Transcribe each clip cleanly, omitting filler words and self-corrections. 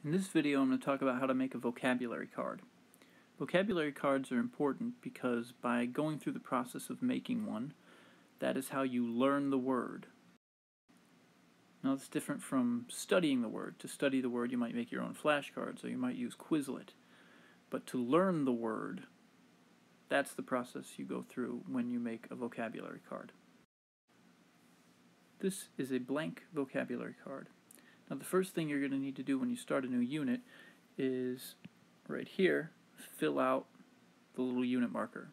In this video, I'm going to talk about how to make a vocabulary card. Vocabulary cards are important because by going through the process of making one, that is how you learn the word. Now, it's different from studying the word. To study the word, you might make your own flashcards, or you might use Quizlet. But to learn the word, that's the process you go through when you make a vocabulary card. This is a blank vocabulary card. Now, the first thing you're going to need to do when you start a new unit is, right here, fill out the little unit marker.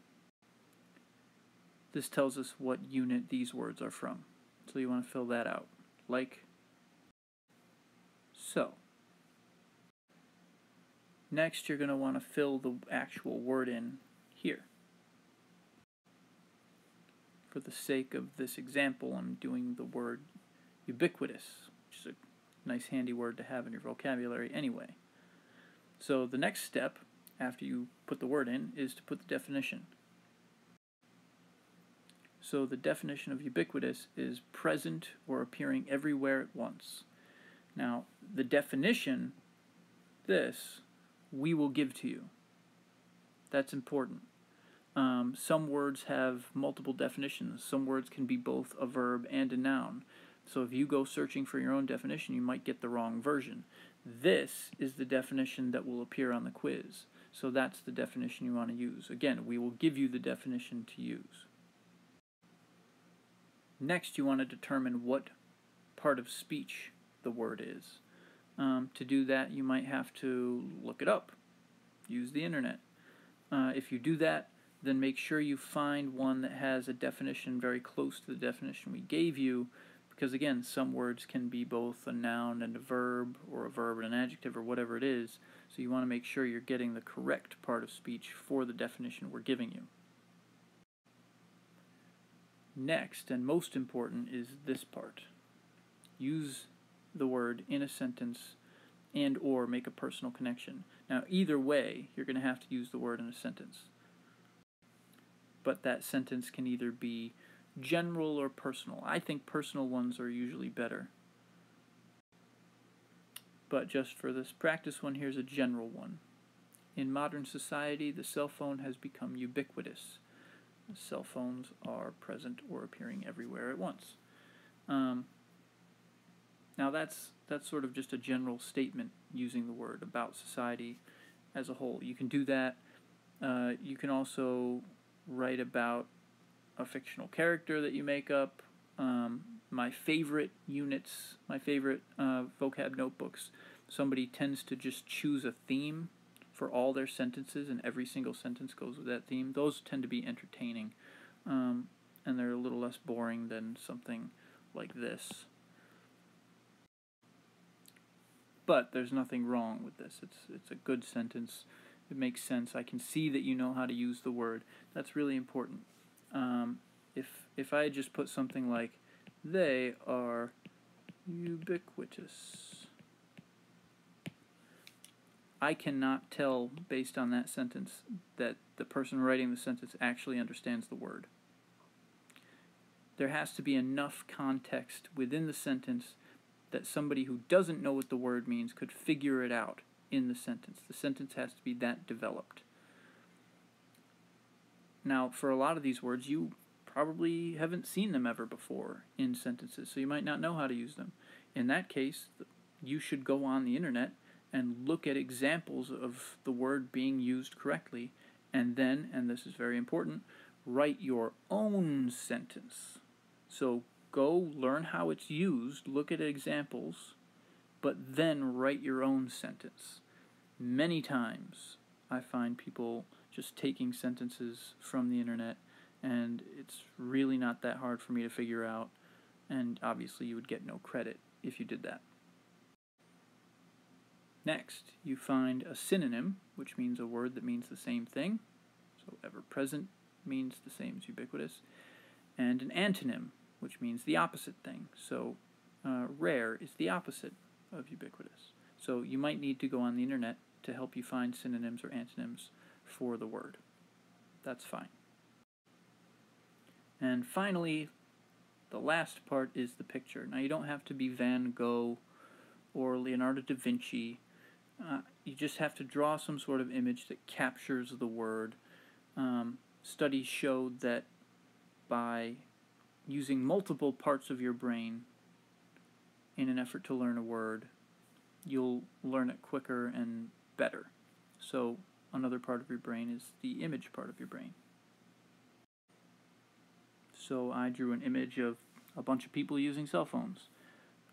This tells us what unit these words are from. So you want to fill that out, like so. Next, you're going to want to fill the actual word in here. For the sake of this example, I'm doing the word ubiquitous, which is a nice handy word to have in your vocabulary anyway. So the next step, after you put the word in, is to put the definition. So the definition of ubiquitous is present or appearing everywhere at once. Now, the definition, this, we will give to you. That's important. Some words have multiple definitions. Some words can be both a verb and a noun. So if you go searching for your own definition, you might get the wrong version. This is the definition that will appear on the quiz. So that's the definition you want to use. Again, we will give you the definition to use. Next, you want to determine what part of speech the word is. To do that, you might have to look it up. Use the internet. If you do that, then make sure you find one that has a definition very close to the definition we gave you, because again, some words can be both a noun and a verb, or a verb and an adjective, or whatever it is, so you want to make sure you're getting the correct part of speech for the definition we're giving you. Next, and most important, is this part. Use the word in a sentence and or make a personal connection. Now, either way, you're going to have to use the word in a sentence. But that sentence can either be general or personal. I think personal ones are usually better. But just for this practice one, here's a general one. In modern society, the cell phone has become ubiquitous. Cell phones are present or appearing everywhere at once. Now that's sort of just a general statement using the word about society as a whole. You can do that. You can also write about a fictional character that you make up. My favorite units, my favorite vocab notebooks, somebody tends to just choose a theme for all their sentences, and every single sentence goes with that theme. Those tend to be entertaining, and they're a little less boring than something like this. But there's nothing wrong with this. It's a good sentence. It makes sense. I can see that you know how to use the word. That's really important. If I just put something like, they are ubiquitous, I cannot tell based on that sentence that the person writing the sentence actually understands the word. There has to be enough context within the sentence that somebody who doesn't know what the word means could figure it out in the sentence. The sentence has to be that developed. Now, for a lot of these words, you probably haven't seen them ever before in sentences, so you might not know how to use them. In that case, you should go on the internet and look at examples of the word being used correctly, and then, and this is very important, write your own sentence. So go learn how it's used, look at examples, but then write your own sentence. Many times I find people just taking sentences from the internet, and it's really not that hard for me to figure out, and obviously you would get no credit if you did that. Next, you find a synonym, which means a word that means the same thing. So ever-present means the same as ubiquitous. And an antonym, which means the opposite thing. So rare is the opposite of ubiquitous. So you might need to go on the internet to help you find synonyms or antonyms for the word. That's fine. And finally, the last part is the picture. Now, you don't have to be Van Gogh or Leonardo da Vinci You just have to draw some sort of image that captures the word. Studies showed that by using multiple parts of your brain in an effort to learn a word, you'll learn it quicker and better. So another part of your brain is the image part of your brain. So I drew an image of a bunch of people using cell phones,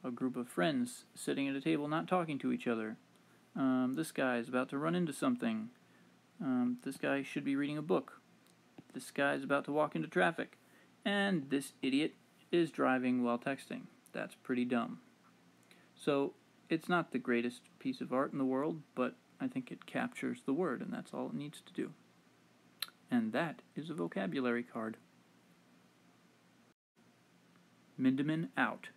a group of friends sitting at a table not talking to each other. This guy is about to run into something. This guy should be reading a book. This guy is about to walk into traffic. And this idiot is driving while texting. That's pretty dumb. So it's not the greatest piece of art in the world, but I think it captures the word, and that's all it needs to do. And that is a vocabulary card. Mindeman out.